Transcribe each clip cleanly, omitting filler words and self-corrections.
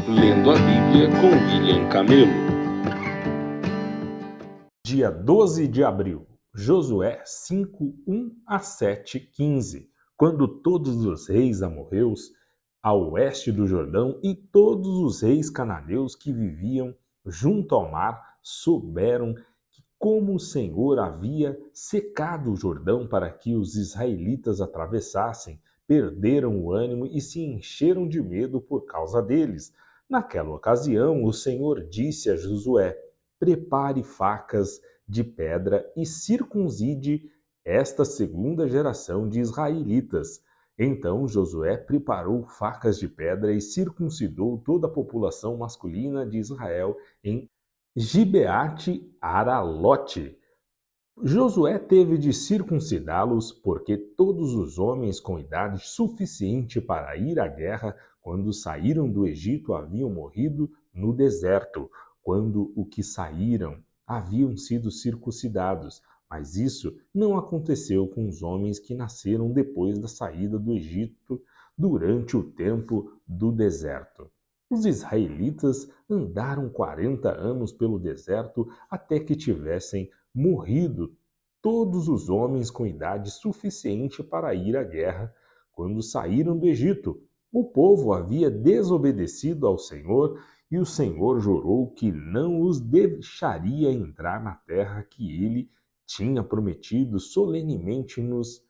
Lendo a Bíblia com William Camelo. Dia 12 de abril, Josué 5, 1 a 7, 15. Quando todos os reis amorreus, a oeste do Jordão, e todos os reis cananeus que viviam junto ao mar souberam que, como o Senhor havia secado o Jordão para que os israelitas atravessassem, perderam o ânimo e se encheram de medo por causa deles. Naquela ocasião, o Senhor disse a Josué: prepare facas de pedra e circuncide esta segunda geração de israelitas. Então Josué preparou facas de pedra e circuncidou toda a população masculina de Israel em Gibeate Aralote. Josué teve de circuncidá-los porque todos os homens com idade suficiente para ir à guerra quando saíram do Egito haviam morrido no deserto, quando os que saíram haviam sido circuncidados. Mas isso não aconteceu com os homens que nasceram depois da saída do Egito durante o tempo do deserto. Os israelitas andaram 40 anos pelo deserto até que tivessem morrido todos os homens com idade suficiente para ir à guerra quando saíram do Egito. O povo havia desobedecido ao Senhor e o Senhor jurou que não os deixaria entrar na terra que ele tinha prometido solenemente nos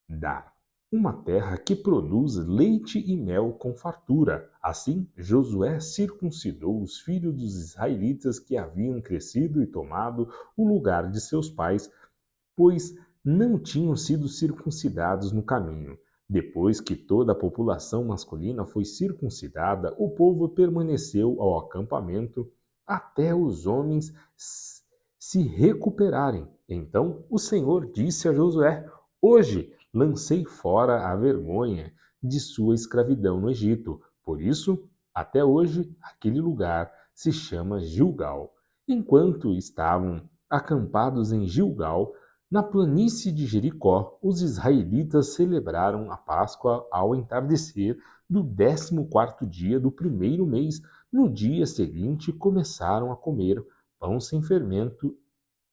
dar. Uma terra que produz leite e mel com fartura. Assim, Josué circuncidou os filhos dos israelitas que haviam crescido e tomado o lugar de seus pais, pois não tinham sido circuncidados no caminho. Depois que toda a população masculina foi circuncidada, o povo permaneceu ao acampamento até os homens se recuperarem. Então o Senhor disse a Josué: hoje lancei fora a vergonha de sua escravidão no Egito. Por isso, até hoje, aquele lugar se chama Gilgal. Enquanto estavam acampados em Gilgal, na planície de Jericó, os israelitas celebraram a Páscoa ao entardecer do 14º dia do primeiro mês. No dia seguinte, começaram a comer pão sem fermento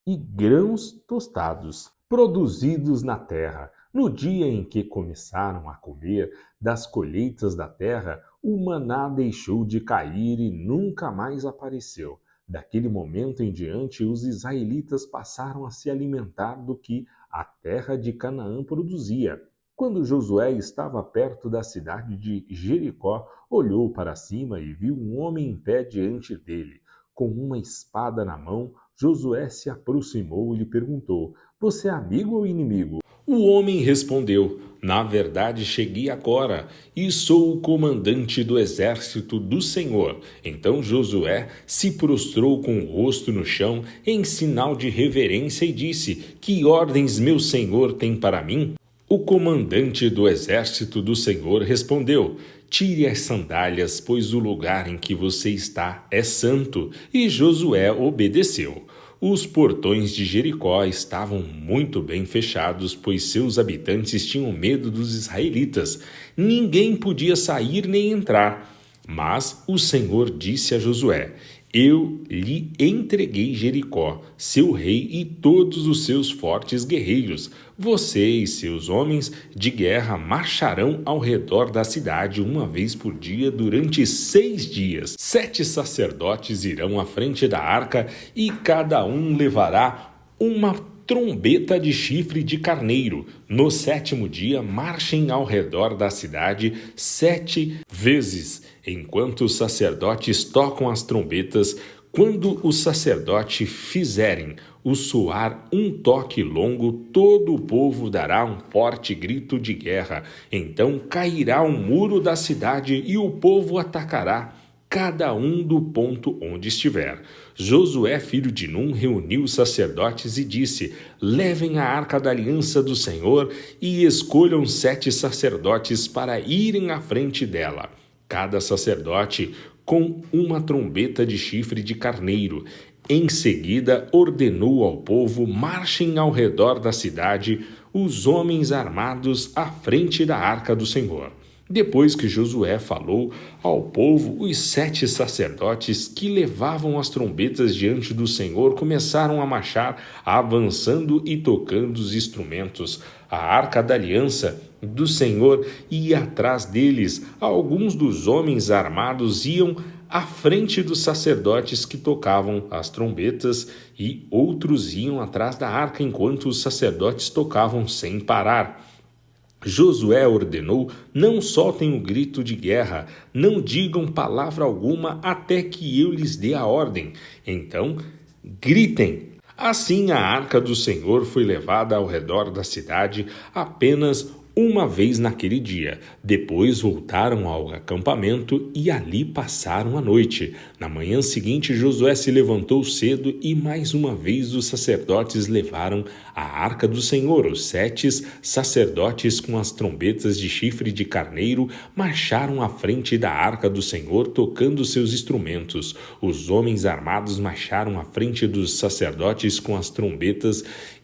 e grãos tostados, produzidos na terra. No dia em que começaram a comer das colheitas da terra, o maná deixou de cair e nunca mais apareceu. Daquele momento em diante, os israelitas passaram a se alimentar do que a terra de Canaã produzia. Quando Josué estava perto da cidade de Jericó, olhou para cima e viu um homem em pé diante dele. Com uma espada na mão, Josué se aproximou e lhe perguntou: você é amigo ou inimigo? O homem respondeu: na verdade cheguei agora e sou o comandante do exército do Senhor. Então Josué se prostrou com o rosto no chão em sinal de reverência e disse: que ordens meu senhor tem para mim? O comandante do exército do Senhor respondeu: tire as sandálias, pois o lugar em que você está é santo. E Josué obedeceu. Os portões de Jericó estavam muito bem fechados, pois seus habitantes tinham medo dos israelitas. Ninguém podia sair nem entrar. Mas o Senhor disse a Josué: eu lhe entreguei Jericó, seu rei e todos os seus fortes guerreiros. Você e seus homens de guerra marcharão ao redor da cidade uma vez por dia durante 6 dias. 7 sacerdotes irão à frente da arca e cada um levará uma trombeta de chifre de carneiro. No 7º dia, marchem ao redor da cidade 7 vezes, enquanto os sacerdotes tocam as trombetas. Quando o sacerdote fizerem o soar um toque longo, todo o povo dará um forte grito de guerra. Então cairá um muro da cidade e o povo atacará, cada um do ponto onde estiver. Josué, filho de Num, reuniu os sacerdotes e disse: levem a arca da aliança do Senhor e escolham 7 sacerdotes para irem à frente dela, cada sacerdote com uma trombeta de chifre de carneiro. Em seguida, ordenou ao povo: marchem ao redor da cidade, os homens armados à frente da arca do Senhor. Depois que Josué falou ao povo, os 7 sacerdotes que levavam as trombetas diante do Senhor começaram a marchar, avançando e tocando os instrumentos. A arca da aliança do Senhor ia atrás deles. Alguns dos homens armados iam à frente dos sacerdotes que tocavam as trombetas e outros iam atrás da arca enquanto os sacerdotes tocavam sem parar. Josué ordenou: não soltem o grito de guerra, não digam palavra alguma até que eu lhes dê a ordem. Então, gritem. Assim a arca do Senhor foi levada ao redor da cidade apenas uma vez naquele dia. Depois voltaram ao acampamento e ali passaram a noite. Na manhã seguinte, Josué se levantou cedo e mais uma vez os sacerdotes levaram a arca do Senhor. Os 7 sacerdotes com as trombetas de chifre de carneiro marcharam à frente da arca do Senhor, tocando seus instrumentos. Os homens armados marcharam à frente dos sacerdotes com as trombetas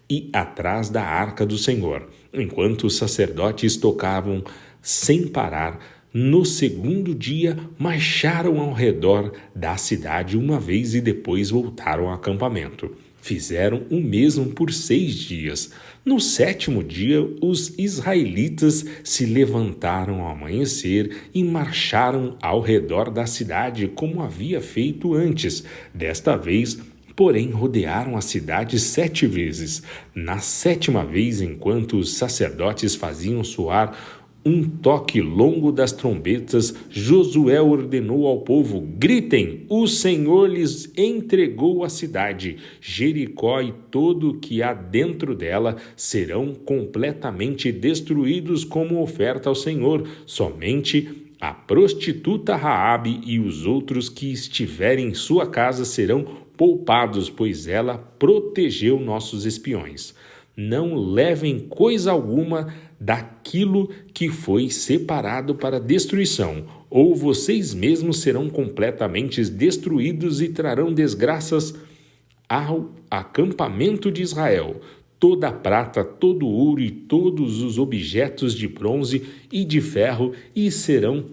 e atrás da arca do Senhor. Enquanto os sacerdotes tocavam sem parar, no segundo dia marcharam ao redor da cidade uma vez e depois voltaram ao acampamento. Fizeram o mesmo por 6 dias. No 7º dia, os israelitas se levantaram ao amanhecer e marcharam ao redor da cidade como havia feito antes. Desta vez, porém, rodearam a cidade 7 vezes. Na 7ª vez, enquanto os sacerdotes faziam soar um toque longo das trombetas, Josué ordenou ao povo: gritem, o Senhor lhes entregou a cidade. Jericó e todo o que há dentro dela serão completamente destruídos como oferta ao Senhor. Somente a prostituta Raabe e os outros que estiverem em sua casa serão poupados, pois ela protegeu nossos espiões. Não levem coisa alguma daquilo que foi separado para destruição, ou vocês mesmos serão completamente destruídos e trarão desgraças ao acampamento de Israel. Toda a prata, todo o ouro e todos os objetos de bronze e de ferro e serão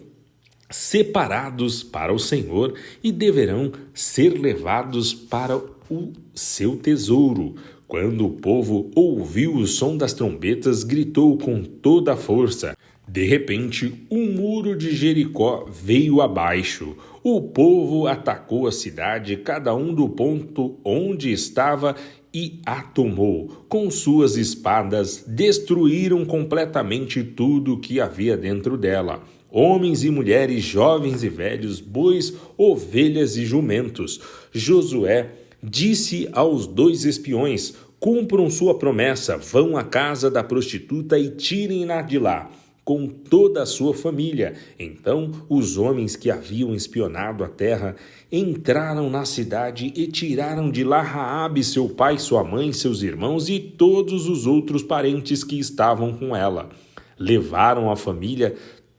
separados para o Senhor e deverão ser levados para o seu tesouro. Quando o povo ouviu o som das trombetas, gritou com toda a força. De repente, o muro de Jericó veio abaixo. O povo atacou a cidade, cada um do ponto onde estava, e a tomou. Com suas espadas, destruíram completamente tudo que havia dentro dela. Homens e mulheres, jovens e velhos, bois, ovelhas e jumentos. Josué disse aos 2 espiões: cumpram sua promessa, vão à casa da prostituta e tirem-na de lá, com toda a sua família. Então os homens que haviam espionado a terra entraram na cidade e tiraram de lá Raabe, seu pai, sua mãe, seus irmãos e todos os outros parentes que estavam com ela. Levaram a família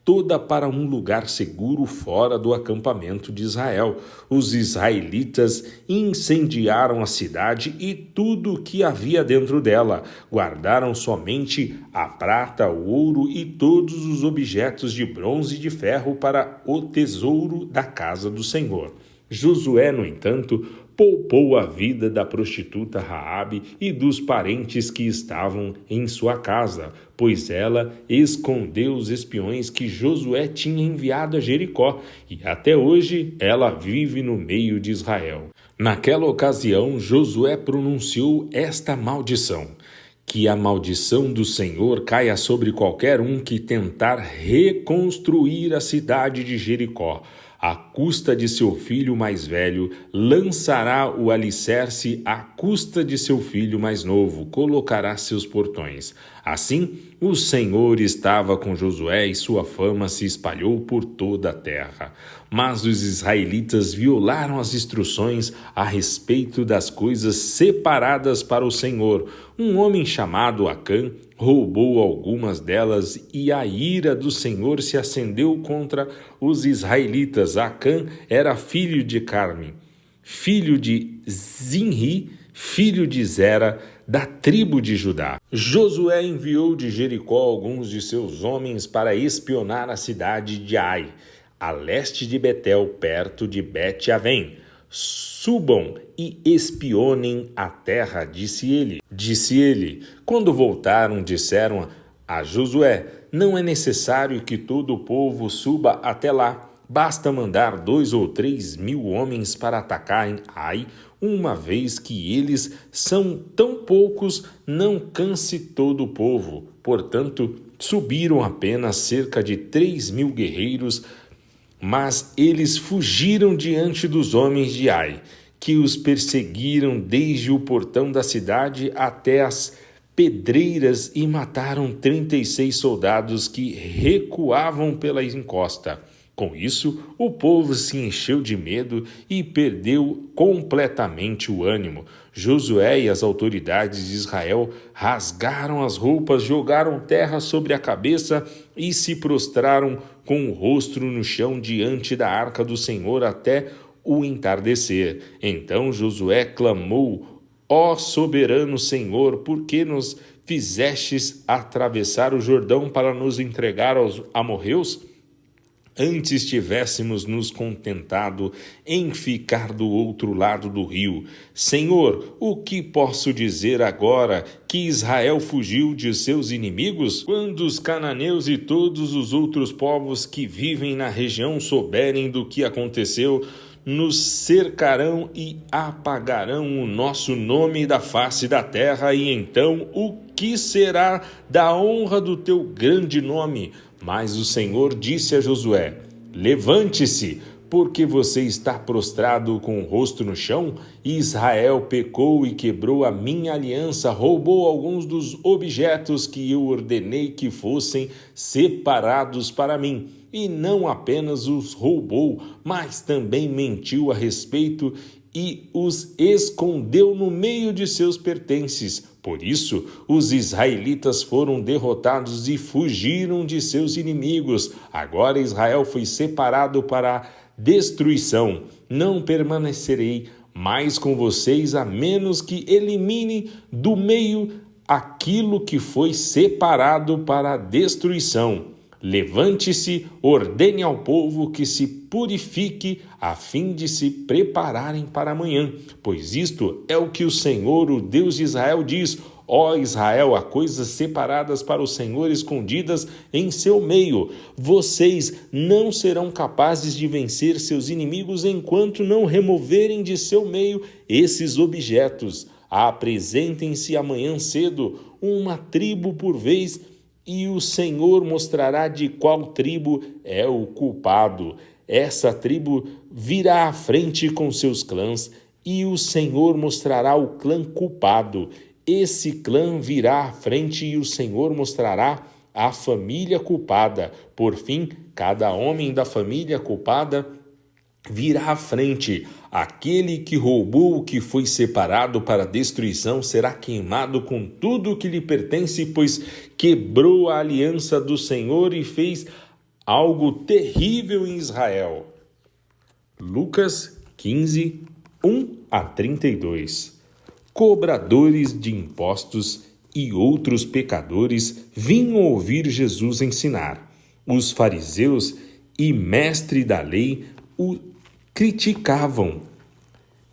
toda para um lugar seguro fora do acampamento de Israel. Os israelitas incendiaram a cidade e tudo o que havia dentro dela. Guardaram somente a prata, o ouro e todos os objetos de bronze e de ferro para o tesouro da casa do Senhor. Josué, no entanto, poupou a vida da prostituta Raabe e dos parentes que estavam em sua casa, pois ela escondeu os espiões que Josué tinha enviado a Jericó, e até hoje ela vive no meio de Israel. Naquela ocasião, Josué pronunciou esta maldição: que a maldição do Senhor caia sobre qualquer um que tentar reconstruir a cidade de Jericó. À custa de seu filho mais velho, lançará o alicerce à custa de seu filho mais novo, colocará seus portões. Assim, o Senhor estava com Josué e sua fama se espalhou por toda a terra. Mas os israelitas violaram as instruções a respeito das coisas separadas para o Senhor. Um homem chamado Acã roubou algumas delas e a ira do Senhor se acendeu contra os israelitas. Acã era filho de Carme, filho de Zinri, filho de Zera, da tribo de Judá. Josué enviou de Jericó alguns de seus homens para espionar a cidade de Ai, a leste de Betel, perto de Bet-Avém. Subam e espionem a terra, disse ele. Quando voltaram, disseram a Josué: não é necessário que todo o povo suba até lá. Basta mandar 2 ou 3 mil homens para atacarem Ai, uma vez que eles são tão poucos, não canse todo o povo. Portanto, subiram apenas cerca de 3 mil guerreiros, mas eles fugiram diante dos homens de Ai, que os perseguiram desde o portão da cidade até as pedreiras e mataram 36 soldados que recuavam pela encosta. Com isso, o povo se encheu de medo e perdeu completamente o ânimo. Josué e as autoridades de Israel rasgaram as roupas, jogaram terra sobre a cabeça e se prostraram com o rosto no chão diante da arca do Senhor até o entardecer. Então Josué clamou: ó soberano Senhor, por que nos fizestes atravessar o Jordão para nos entregar aos amorreus? Antes tivéssemos nos contentado em ficar do outro lado do rio. Senhor, o que posso dizer agora que Israel fugiu de seus inimigos? Quando os cananeus e todos os outros povos que vivem na região souberem do que aconteceu, nos cercarão e apagarão o nosso nome da face da terra, e então o que será da honra do teu grande nome? Mas o Senhor disse a Josué: levante-se, porque você está prostrado com o rosto no chão. Israel pecou e quebrou a minha aliança, roubou alguns dos objetos que eu ordenei que fossem separados para mim. E não apenas os roubou, mas também mentiu a respeito e os escondeu no meio de seus pertences. Por isso, os israelitas foram derrotados e fugiram de seus inimigos. Agora Israel foi separado para a destruição. Não permanecerei mais com vocês, a menos que elimine do meio aquilo que foi separado para a destruição. Levante-se, ordene ao povo que se purifique, a fim de se prepararem para amanhã. Pois isto é o que o Senhor, o Deus de Israel, diz: ó Israel, há coisas separadas para o Senhor, escondidas em seu meio. Vocês não serão capazes de vencer seus inimigos enquanto não removerem de seu meio esses objetos. Apresentem-se amanhã cedo, uma tribo por vez, e o Senhor mostrará de qual tribo é o culpado. Essa tribo virá à frente com seus clãs, e o Senhor mostrará o clã culpado. Esse clã virá à frente e o Senhor mostrará a família culpada. Por fim, cada homem da família culpada virá à frente. Aquele que roubou o que foi separado para destruição será queimado com tudo o que lhe pertence, pois quebrou a aliança do Senhor e fez algo terrível em Israel. Lucas 15, 1-32. Cobradores de impostos e outros pecadores vinham ouvir Jesus ensinar. Os fariseus e mestre da lei o criticavam,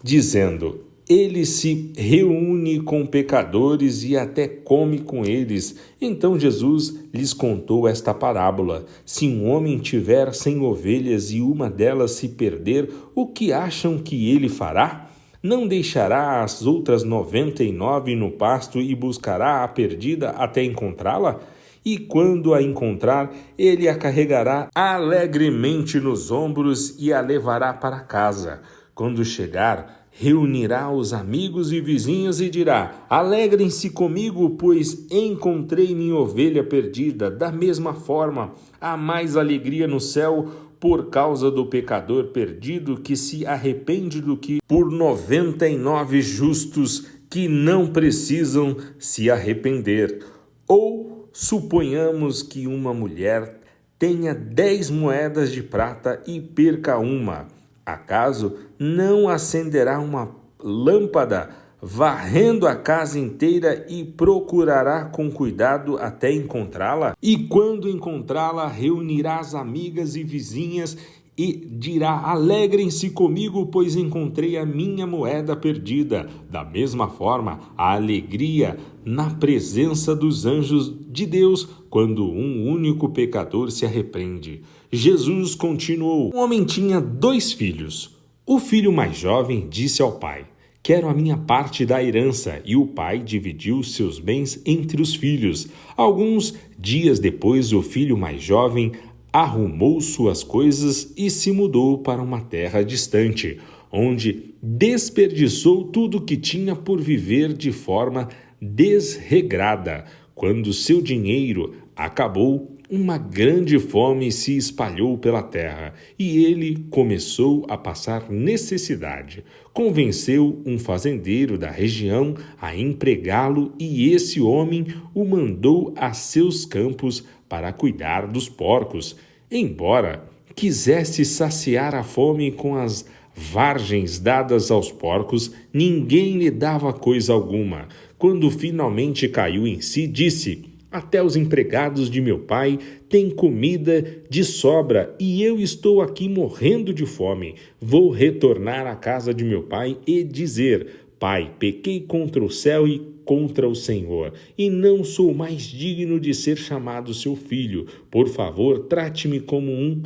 dizendo: ele se reúne com pecadores e até come com eles. Então Jesus lhes contou esta parábola: se um homem tiver 100 ovelhas e uma delas se perder, o que acham que ele fará? Não deixará as outras 99 no pasto e buscará a perdida até encontrá-la? E quando a encontrar, ele a carregará alegremente nos ombros e a levará para casa. Quando chegar, reunirá os amigos e vizinhos e dirá: alegrem-se comigo, pois encontrei minha ovelha perdida. Da mesma forma, há mais alegria no céu por causa do pecador perdido que se arrepende do que por 99 justos que não precisam se arrepender. Ou suponhamos que uma mulher tenha 10 moedas de prata e perca uma. Acaso não acenderá uma lâmpada varrendo a casa inteira, e procurará com cuidado até encontrá-la? E quando encontrá-la, reunirá as amigas e vizinhas e dirá: alegrem-se comigo, pois encontrei a minha moeda perdida. Da mesma forma, a alegria na presença dos anjos de Deus quando um único pecador se arrepende. Jesus continuou: um homem tinha 2 filhos. O filho mais jovem disse ao pai: quero a minha parte da herança, e o pai dividiu seus bens entre os filhos. Alguns dias depois, o filho mais jovem arrumou suas coisas e se mudou para uma terra distante, onde desperdiçou tudo que tinha por viver de forma desregrada. Quando seu dinheiro acabou, uma grande fome se espalhou pela terra e ele começou a passar necessidade. Convenceu um fazendeiro da região a empregá-lo, e esse homem o mandou a seus campos para cuidar dos porcos. Embora quisesse saciar a fome com as vargens dadas aos porcos, ninguém lhe dava coisa alguma. Quando finalmente caiu em si, disse: até os empregados de meu pai têm comida de sobra e eu estou aqui morrendo de fome. Vou retornar à casa de meu pai e dizer: pai, pequei contra o céu e contra o Senhor, e não sou mais digno de ser chamado seu filho. Por favor, trate-me como um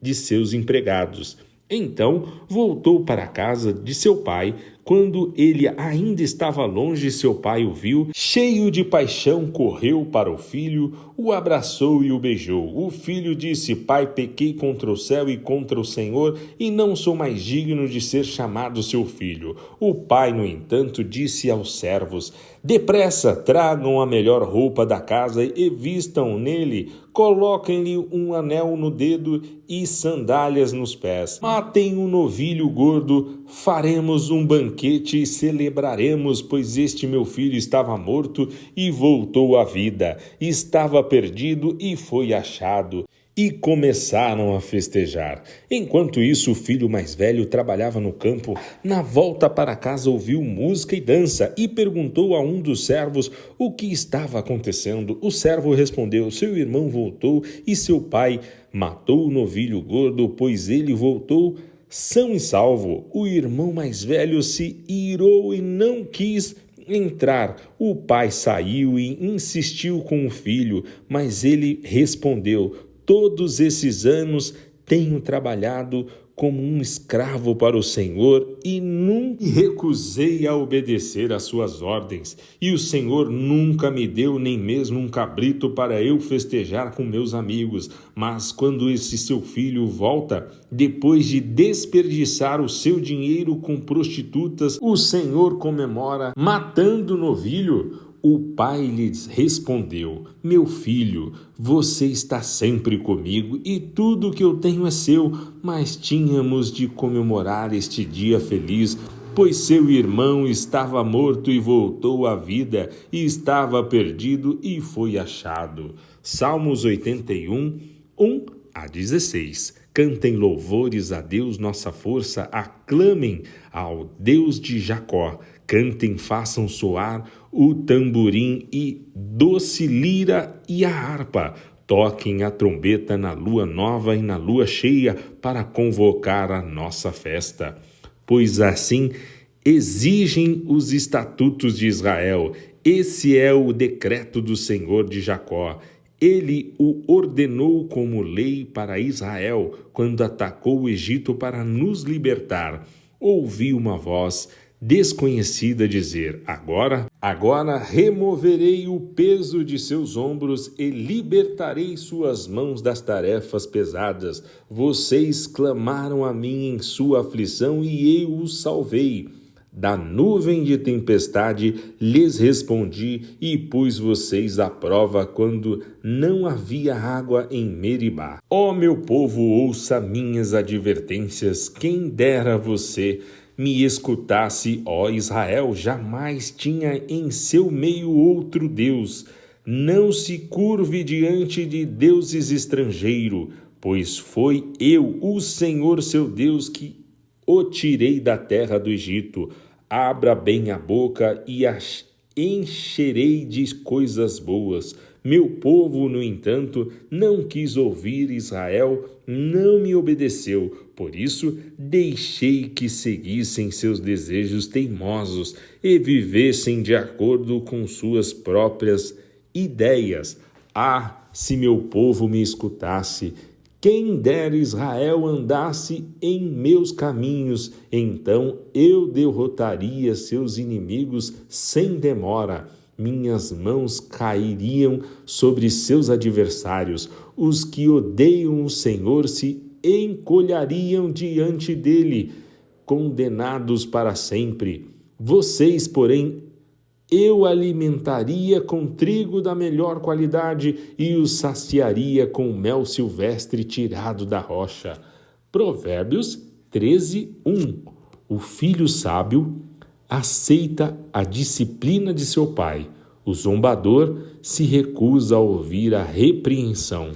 de seus empregados. Então voltou para a casa de seu pai. Quando ele ainda estava longe, seu pai o viu. Cheio de paixão, correu para o filho, o abraçou e o beijou. O filho disse: pai, pequei contra o céu e contra o Senhor, e não sou mais digno de ser chamado seu filho. O pai, no entanto, disse aos servos: depressa, tragam a melhor roupa da casa e vistam nele. Coloquem-lhe um anel no dedo e sandálias nos pés. Matem um novilho gordo, faremos um banquete e celebraremos, pois este meu filho estava morto e voltou à vida, estava perdido e foi achado. E começaram a festejar. Enquanto isso, o filho mais velho trabalhava no campo. Na volta para casa, ouviu música e dança e perguntou a um dos servos o que estava acontecendo. O servo respondeu: seu irmão voltou e seu pai matou o novilho gordo, pois ele voltou são e salvo. O irmão mais velho se irou e não quis entrar. O pai saiu e insistiu com o filho, mas ele respondeu: todos esses anos tenho trabalhado como um escravo para o Senhor e nunca recusei a obedecer às suas ordens. E o Senhor nunca me deu nem mesmo um cabrito para eu festejar com meus amigos. Mas quando esse seu filho volta, depois de desperdiçar o seu dinheiro com prostitutas, o Senhor comemora matando o novilho. O pai lhes respondeu: meu filho, você está sempre comigo e tudo que eu tenho é seu, mas tínhamos de comemorar este dia feliz, pois seu irmão estava morto e voltou à vida, e estava perdido e foi achado. Salmos 81, 1 a 16. Cantem louvores a Deus, nossa força, aclamem ao Deus de Jacó. Cantem, façam soar o tamborim e doce lira e a harpa. Toquem a trombeta na lua nova e na lua cheia para convocar a nossa festa. Pois assim exigem os estatutos de Israel. Esse é o decreto do Senhor de Jacó. Ele o ordenou como lei para Israel quando atacou o Egito para nos libertar. Ouvi uma voz desconhecida dizer: agora removerei o peso de seus ombros e libertarei suas mãos das tarefas pesadas. Vocês clamaram a mim em sua aflição e eu os salvei. Da nuvem de tempestade lhes respondi e pus vocês à prova quando não havia água em Meribá. Ó meu povo, ouça minhas advertências, quem dera você me escutasse, ó Israel, jamais tinha em seu meio outro Deus. Não se curve diante de deuses estrangeiros, pois foi eu, o Senhor seu Deus, que o tirei da terra do Egito. Abra bem a boca e encherei de coisas boas. Meu povo, no entanto, não quis ouvir, Israel não me obedeceu. Por isso, deixei que seguissem seus desejos teimosos e vivessem de acordo com suas próprias ideias. Ah, se meu povo me escutasse! Quem dera Israel andasse em meus caminhos, então eu derrotaria seus inimigos sem demora. Minhas mãos cairiam sobre seus adversários. Os que odeiam o Senhor se encolhariam diante dele, condenados para sempre. Vocês, porém, eu alimentaria com trigo da melhor qualidade e os saciaria com mel silvestre tirado da rocha. Provérbios 13:1. O filho sábio aceita a disciplina de seu pai. O zombador se recusa a ouvir a repreensão.